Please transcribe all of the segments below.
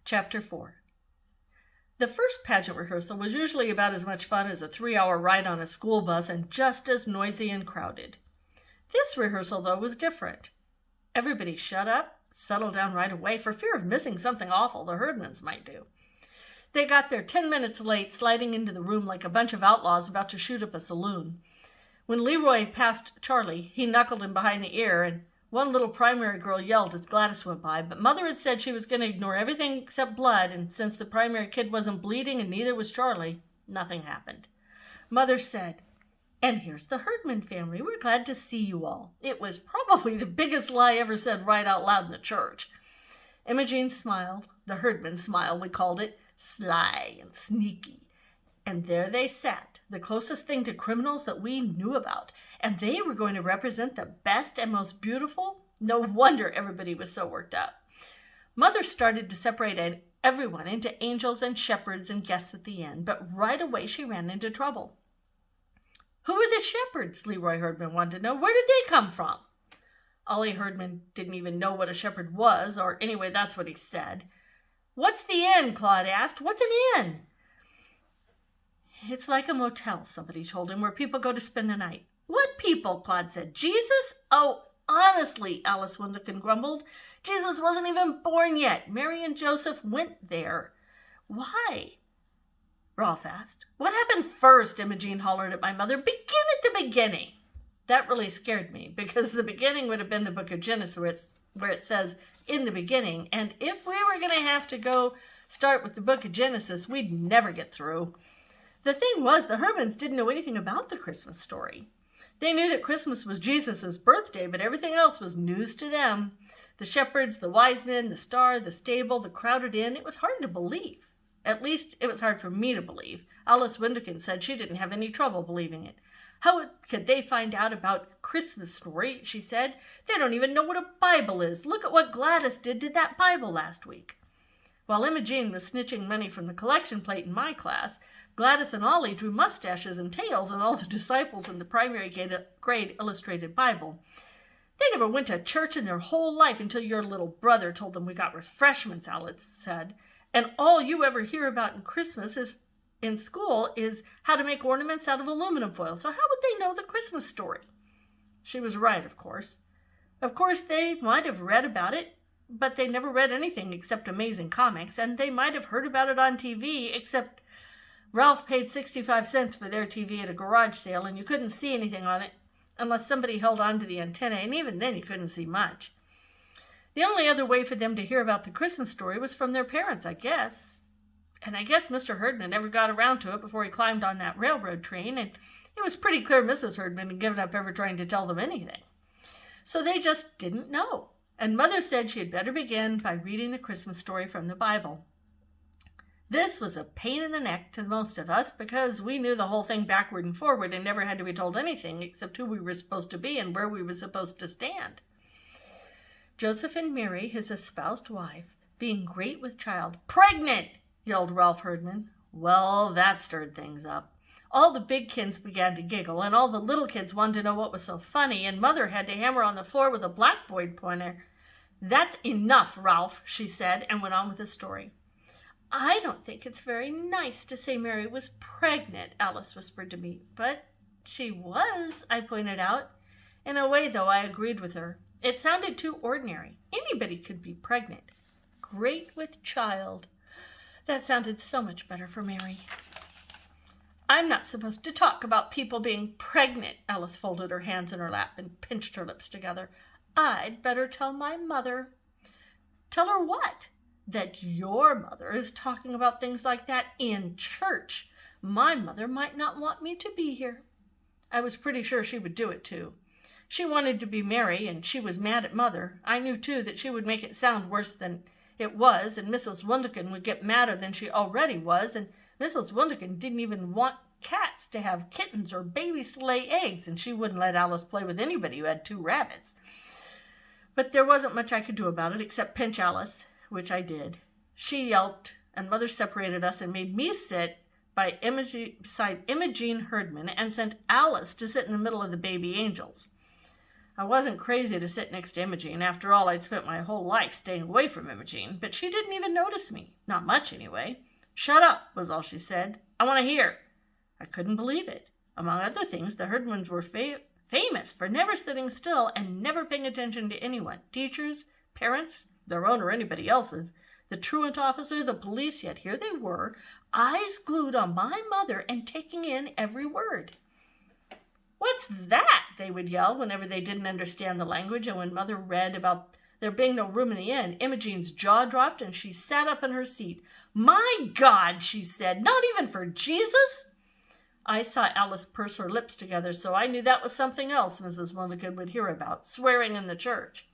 Chapter 4. The first pageant rehearsal was usually about as much fun as a 3-hour ride on a school bus and just as noisy and crowded. This rehearsal, though, was different. Everybody shut up, settled down right away for fear of missing something awful the Herdmans might do. They got there 10 minutes late, sliding into the room like a bunch of outlaws about to shoot up a saloon. When Leroy passed Charlie, he knuckled him behind the ear, and one little primary girl yelled as Gladys went by, but Mother had said she was going to ignore everything except blood, and since the primary kid wasn't bleeding and neither was Charlie, nothing happened. Mother said, "And here's the Herdman family. We're glad to see you all." It was probably the biggest lie ever said right out loud in the church. Imogene smiled, the Herdman smile we called it, sly and sneaky. And there they sat, the closest thing to criminals that we knew about. And they were going to represent the best and most beautiful. No wonder everybody was so worked up. Mother started to separate everyone into angels and shepherds and guests at the end, but right away she ran into trouble. Who were the shepherds? Leroy Herdman wanted to know. Where did they come from? Ollie Herdman didn't even know what a shepherd was, or anyway, that's what he said. What's the inn? Claude asked. What's an inn? It's like a motel, somebody told him, where people go to spend the night. What people? Claude said. Jesus? Oh, honestly, Alice Windican grumbled. Jesus wasn't even born yet. Mary and Joseph went there. Why? Rolf asked. What happened first? Imogene hollered at my mother. Begin at the beginning. That really scared me, because the beginning would have been the book of Genesis, where it says, in the beginning. And if we were going to have to go start with the book of Genesis, we'd never get through. The thing was, the Herdmans didn't know anything about the Christmas story. They knew that Christmas was Jesus' birthday, but everything else was news to them. The shepherds, the wise men, the star, the stable, the crowded inn. It was hard to believe. At least it was hard for me to believe. Alice Windican said she didn't have any trouble believing it. How could they find out about Christmas story, she said. They don't even know what a Bible is. Look at what Gladys did to that Bible last week. While Imogene was snitching money from the collection plate in my class, Gladys and Ollie drew mustaches and tails on all the disciples in the primary grade illustrated Bible. They never went to church in their whole life until your little brother told them we got refreshments, Alice said. And all you ever hear about in school is how to make ornaments out of aluminum foil. So how would they know the Christmas story? She was right, of course. Of course, they might have read about it, but they never read anything except amazing comics, and they might have heard about it on TV, except Ralph paid 65 cents for their TV at a garage sale, and you couldn't see anything on it unless somebody held on to the antenna, and even then you couldn't see much. The only other way for them to hear about the Christmas story was from their parents, I guess. And I guess Mr. Herdman never got around to it before he climbed on that railroad train, and it was pretty clear Mrs. Herdman had given up ever trying to tell them anything. So they just didn't know, and Mother said she had better begin by reading the Christmas story from the Bible. This was a pain in the neck to most of us because we knew the whole thing backward and forward and never had to be told anything except who we were supposed to be and where we were supposed to stand. Joseph and Mary, his espoused wife, being great with child, pregnant, yelled Ralph Herdman. Well, that stirred things up. All the big kids began to giggle, and all the little kids wanted to know what was so funny, and Mother had to hammer on the floor with a blackboard pointer. That's enough, Ralph, she said, and went on with the story. I don't think it's very nice to say Mary was pregnant, Alice whispered to me. But she was, I pointed out. In a way, though, I agreed with her. It sounded too ordinary. Anybody could be pregnant. Great with child. That sounded so much better for Mary. I'm not supposed to talk about people being pregnant. Alice folded her hands in her lap and pinched her lips together. I'd better tell my mother. Tell her what? That your mother is talking about things like that in church. My mother might not want me to be here. I was pretty sure she would do it, too. She wanted to be Mary, and she was mad at Mother. I knew, too, that she would make it sound worse than it was, and Mrs. Windican would get madder than she already was, and Mrs. Windican didn't even want cats to have kittens or babies to lay eggs, and she wouldn't let Alice play with anybody who had 2 rabbits. But there wasn't much I could do about it except pinch Alice, which I did. She yelped, and Mother separated us and made me sit beside Imogene Herdman and sent Alice to sit in the middle of the baby angels. I wasn't crazy to sit next to Imogene. After all, I'd spent my whole life staying away from Imogene, but she didn't even notice me. Not much, anyway. "Shut up," was all she said. "I want to hear." I couldn't believe it. Among other things, the Herdmans were famous for never sitting still and never paying attention to anyone. Teachers, parents, their own or anybody else's, the truant officer, the police, yet here they were, eyes glued on my mother and taking in every word. "What's that?" they would yell whenever they didn't understand the language, and when Mother read about there being no room in the inn, Imogene's jaw dropped and she sat up in her seat. "My God," she said, "not even for Jesus?" I saw Alice purse her lips together, so I knew that was something else Mrs. Milligan would hear about, swearing in the church.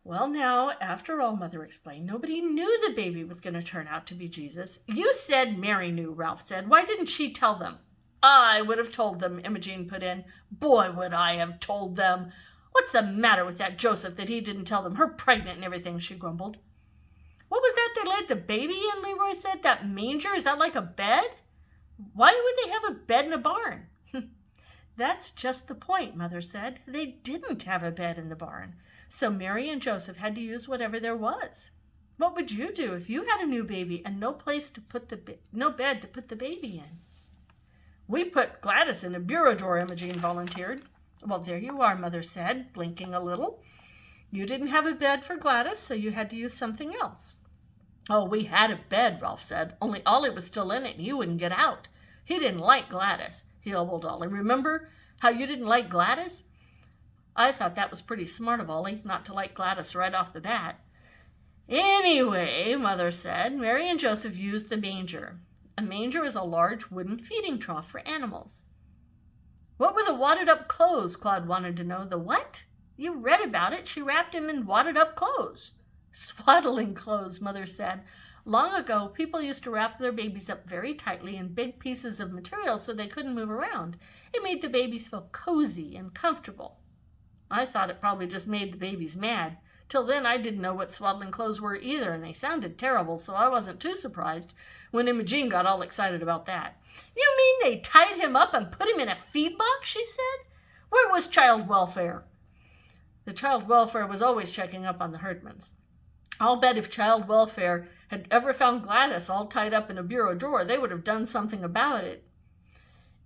"Well, now, after all," Mother explained, "nobody knew the baby was going to turn out to be Jesus." "You said Mary knew," Ralph said. "Why didn't she tell them?" "I would have told them," Imogene put in. "Boy, would I have told them. What's the matter with that Joseph that he didn't tell them? Her pregnant and everything," she grumbled. "What was that they laid the baby in?" Leroy said. "That manger? Is that like a bed? Why would they have a bed in a barn?" "That's just the point," Mother said. "They didn't have a bed in the barn. So Mary and Joseph had to use whatever there was. What would you do if you had a new baby and no bed to put the baby in?" "We put Gladys in a bureau drawer," Imogene volunteered. "Well, there you are," Mother said, blinking a little. "You didn't have a bed for Gladys, so you had to use something else." "Oh, we had a bed," Ralph said, "only Ollie was still in it and he wouldn't get out. He didn't like Gladys." He elbowed Ollie. "Remember how you didn't like Gladys?" I thought that was pretty smart of Ollie, not to like Gladys right off the bat. "Anyway," Mother said, "Mary and Joseph used the manger. A manger is a large wooden feeding trough for animals." "What were the wadded-up clothes?" Claude wanted to know. "The what?" "You read about it. She wrapped him in wadded-up clothes." "Swaddling clothes," Mother said. "Long ago, people used to wrap their babies up very tightly in big pieces of material so they couldn't move around. It made the babies feel cozy and comfortable." I thought it probably just made the babies mad. Till then, I didn't know what swaddling clothes were either, and they sounded terrible, so I wasn't too surprised when Imogene got all excited about that. "You mean they tied him up and put him in a feed box?" she said. "Where was child welfare?" The child welfare was always checking up on the Herdmans. I'll bet if child welfare had ever found Gladys all tied up in a bureau drawer, they would have done something about it.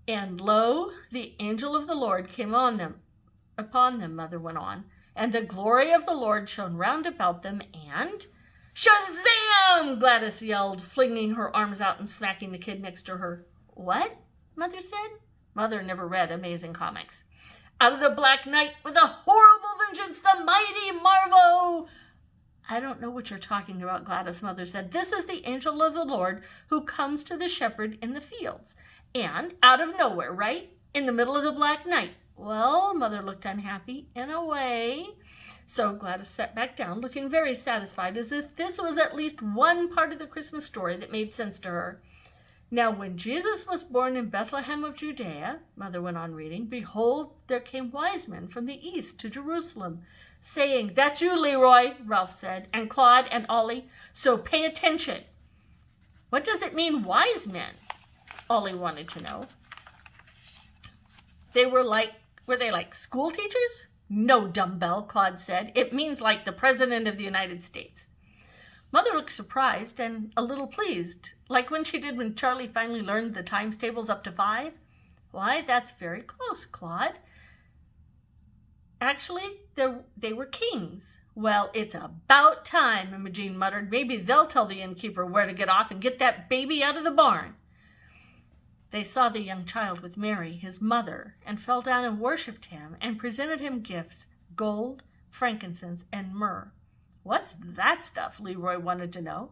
"And lo, the angel of the Lord came upon them," Mother went on, "and the glory of the Lord shone round about them, and—" "Shazam!" Gladys yelled, flinging her arms out and smacking the kid next to her. "What?" Mother said. Mother never read Amazing Comics. "Out of the black night, with a horrible vengeance, the mighty Marvo—" "I don't know what you're talking about," Gladys, Mother said. "This is the angel of the Lord who comes to the shepherd in the fields. And out of nowhere, right? In the middle of the black night." "Well," Mother looked unhappy, "in a way." So Gladys sat back down, looking very satisfied, as if this was at least one part of the Christmas story that made sense to her. "Now when Jesus was born in Bethlehem of Judea," Mother went on reading, "behold, there came wise men from the east to Jerusalem, saying—" "That's you, Leroy," Ralph said, "and Claude and Ollie, so pay attention." "What does it mean, wise men?" Ollie wanted to know. Were they like school teachers? "No, dumbbell," Claude said. "It means like the President of the United States." Mother looked surprised and a little pleased, like when she did when Charlie finally learned the times tables up to 5. "Why, that's very close, Claude. Actually, they were kings." "Well, it's about time," Imogene muttered. "Maybe they'll tell the innkeeper where to get off and get that baby out of the barn." They saw the young child with Mary, his mother, and fell down and worshipped him and presented him gifts, gold, frankincense, and myrrh. "What's that stuff?" Leroy wanted to know.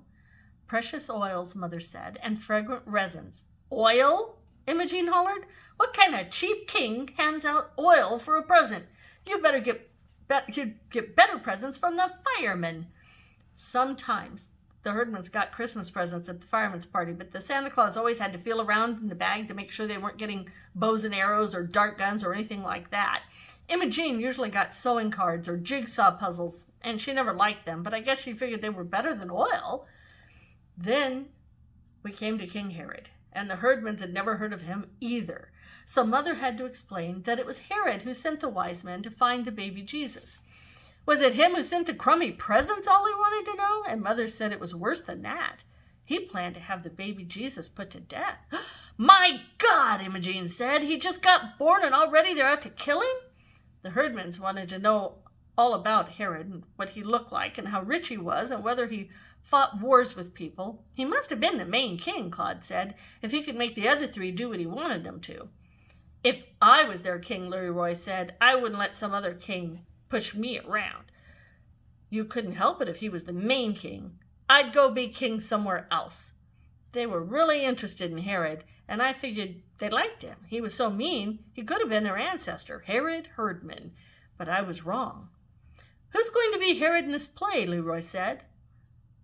"Precious oils," Mother said, "and fragrant resins." "Oil?" Imogene hollered. "What kind of cheap king hands out oil for a present? You'd get better presents from the firemen." Sometimes the Herdmans got Christmas presents at the firemen's party, but the Santa Claus always had to feel around in the bag to make sure they weren't getting bows and arrows or dart guns or anything like that. Imogene usually got sewing cards or jigsaw puzzles, and she never liked them, but I guess she figured they were better than oil. Then we came to King Herod, and the Herdmans had never heard of him either. So Mother had to explain that it was Herod who sent the wise men to find the baby Jesus. Was it him who sent the crummy presents, Ollie wanted to know? And Mother said it was worse than that. He planned to have the baby Jesus put to death. My God, Imogene said. He just got born and already they're out to kill him? The herdmans wanted to know all about Herod and what he looked like and how rich he was and whether he fought wars with people. He must have been the main king, Claude said, if he could make the other three do what he wanted them to. If I was their king, Leroy said, I wouldn't let some other king push me around. You couldn't help it if he was the main king. I'd go be king somewhere else. They were really interested in Herod, and I figured they liked him. He was so mean, he could have been their ancestor, Herod Herdman. But I was wrong. Who's going to be Herod in this play? Leroy said.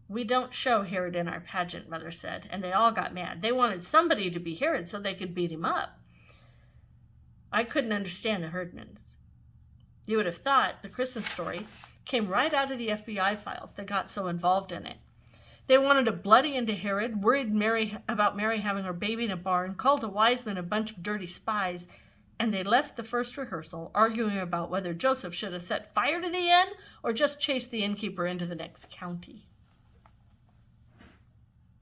We don't show Herod in our pageant, Mother said, and they all got mad. They wanted somebody to be Herod so they could beat him up. I couldn't understand the Herdmans. You would have thought the Christmas story came right out of the FBI files. They got so involved in it. They wanted to bloody into Herod, worried about Mary having her baby in a barn, called the wise men a bunch of dirty spies, and they left the first rehearsal arguing about whether Joseph should have set fire to the inn or just chased the innkeeper into the next county.